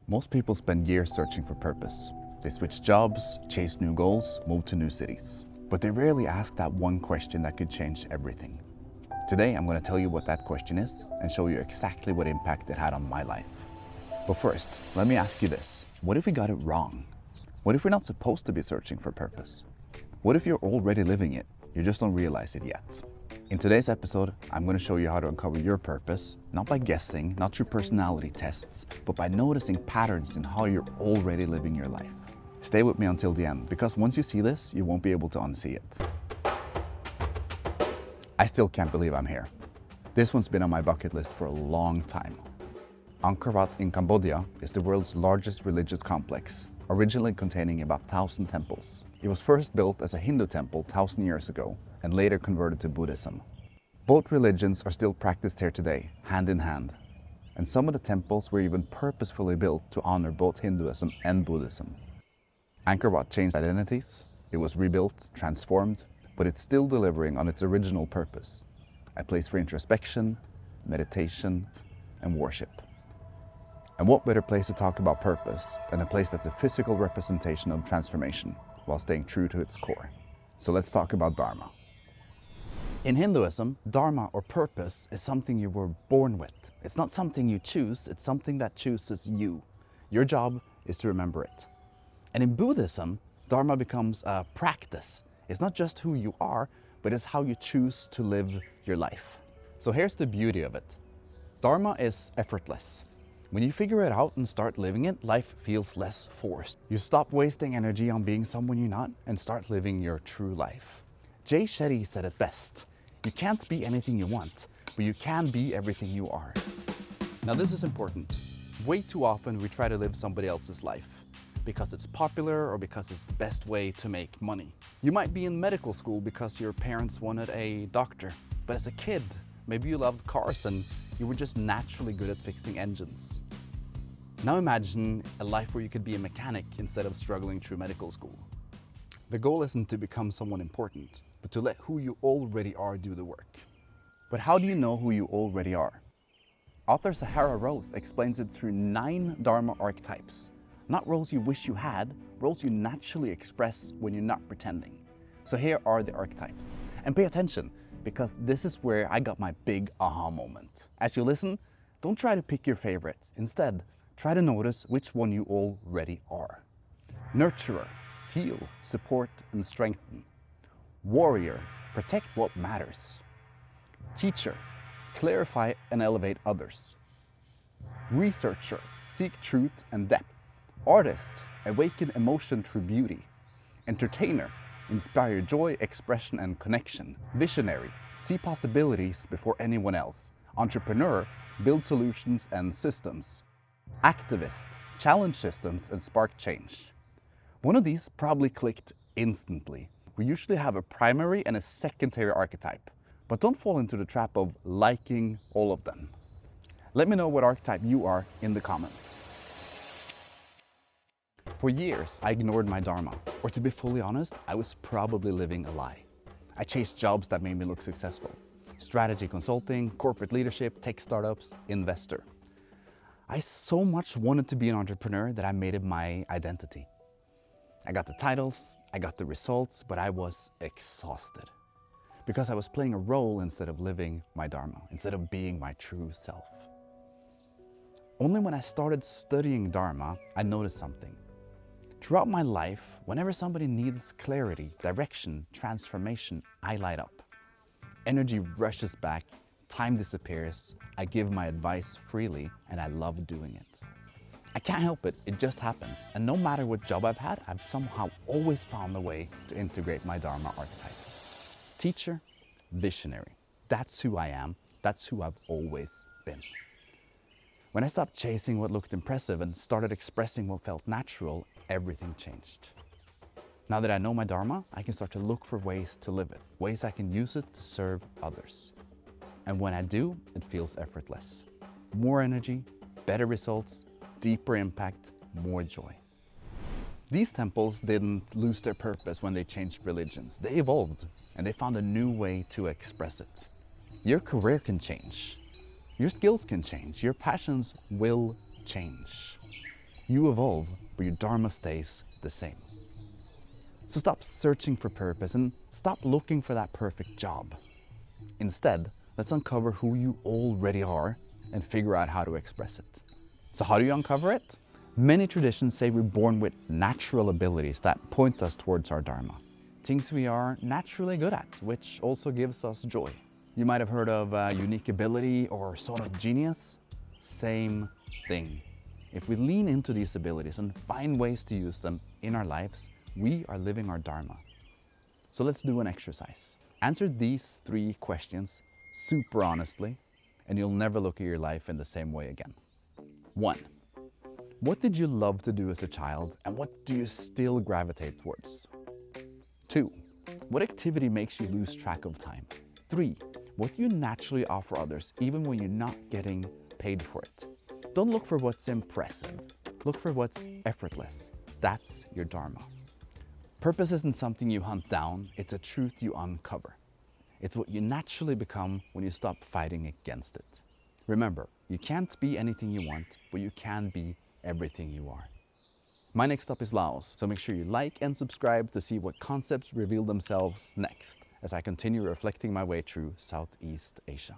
Most people spend years searching for purpose. They switch jobs, chase new goals, move to new cities. But they rarely ask that one question that could change everything. Today, I'm going to tell you what that question is and show you exactly what impact it had on my life. But first, let me ask you this. What if we got it wrong? What if we're not supposed to be searching for purpose? What if you're already living it? You just don't realize it yet. In today's episode, I'm going to show you how to uncover your purpose, not by guessing, not through personality tests, but by noticing patterns in how you're already living your life. Stay with me until the end, because once you see this, you won't be able to unsee it. I still can't believe I'm here. This one's been on my bucket list for a long time. Angkor Wat in Cambodia is the world's largest religious complex, originally containing about 1,000 temples. It was first built as a Hindu temple 1,000 years ago and later converted to Buddhism. Both religions are still practiced here today, hand in hand. And some of the temples were even purposefully built to honor both Hinduism and Buddhism. Angkor Wat changed identities. It was rebuilt, transformed, but it's still delivering on its original purpose. A place for introspection, meditation, and worship. And what better place to talk about purpose than a place that's a physical representation of transformation while staying true to its core. So let's talk about Dharma. In Hinduism, Dharma or purpose is something you were born with. It's not something you choose, it's something that chooses you. Your job is to remember it. And in Buddhism, Dharma becomes a practice. It's not just who you are, but it's how you choose to live your life. So here's the beauty of it. Dharma is effortless. When you figure it out and start living it, life feels less forced. You stop wasting energy on being someone you're not and start living your true life. Jay Shetty said it best. You can't be anything you want, but you can be everything you are. Now this is important. Way too often we try to live somebody else's life because it's popular or because it's the best way to make money. You might be in medical school because your parents wanted a doctor, but as a kid, maybe you loved cars and you were just naturally good at fixing engines. Now imagine a life where you could be a mechanic instead of struggling through medical school. The goal isn't to become someone important, but to let who you already are do the work. But how do you know who you already are? Author Sahara Rose explains it through 9 Dharma archetypes. Not roles you wish you had, roles you naturally express when you're not pretending. So here are the archetypes. And pay attention, because this is where I got my big aha moment. As you listen, don't try to pick your favorite. Instead, try to notice which one you already are. Nurturer, heal, support, and strengthen. Warrior, protect what matters. Teacher, clarify and elevate others. Researcher, seek truth and depth. Artist, awaken emotion through beauty. Entertainer, inspire joy, expression, and connection. Visionary, see possibilities before anyone else. Entrepreneur, build solutions and systems. Activist, challenge systems and spark change. One of these probably clicked instantly. We usually have a primary and a secondary archetype, but don't fall into the trap of liking all of them. Let me know what archetype you are in the comments. For years, I ignored my Dharma, or to be fully honest, I was probably living a lie. I chased jobs that made me look successful. Strategy consulting, corporate leadership, tech startups, investor. I so much wanted to be an entrepreneur that I made it my identity. I got the titles, I got the results, but I was exhausted because I was playing a role instead of living my Dharma, instead of being my true self. Only when I started studying Dharma, I noticed something. Throughout my life, whenever somebody needs clarity, direction, transformation, I light up. Energy rushes back, time disappears, I give my advice freely, and I love doing it. I can't help it, it just happens. And no matter what job I've had, I've somehow always found a way to integrate my Dharma archetypes. Teacher, visionary. That's who I am, that's who I've always been. When I stopped chasing what looked impressive and started expressing what felt natural, everything changed. Now that I know my Dharma, I can start to look for ways to live it, ways I can use it to serve others. And when I do, it feels effortless. More energy, better results, deeper impact, more joy. These temples didn't lose their purpose when they changed religions. They evolved and they found a new way to express it. Your career can change. Your skills can change. Your passions will change. You evolve, but your Dharma stays the same. So stop searching for purpose and stop looking for that perfect job. Instead, let's uncover who you already are and figure out how to express it. So how do you uncover it? Many traditions say we're born with natural abilities that point us towards our Dharma. Things we are naturally good at, which also gives us joy. You might have heard of unique ability or sort of genius. Same thing. If we lean into these abilities and find ways to use them in our lives, we are living our Dharma. So let's do an exercise. Answer these 3 questions super honestly, and you'll never look at your life in the same way again. 1. What did you love to do as a child, and what do you still gravitate towards? 2. What activity makes you lose track of time? 3. What do you naturally offer others even when you're not getting paid for it? Don't look for what's impressive. Look for what's effortless. That's your Dharma. Purpose isn't something you hunt down, it's a truth you uncover. It's what you naturally become when you stop fighting against it. Remember, you can't be anything you want, but you can be everything you are. My next stop is Laos, so make sure you like and subscribe to see what concepts reveal themselves next as I continue reflecting my way through Southeast Asia.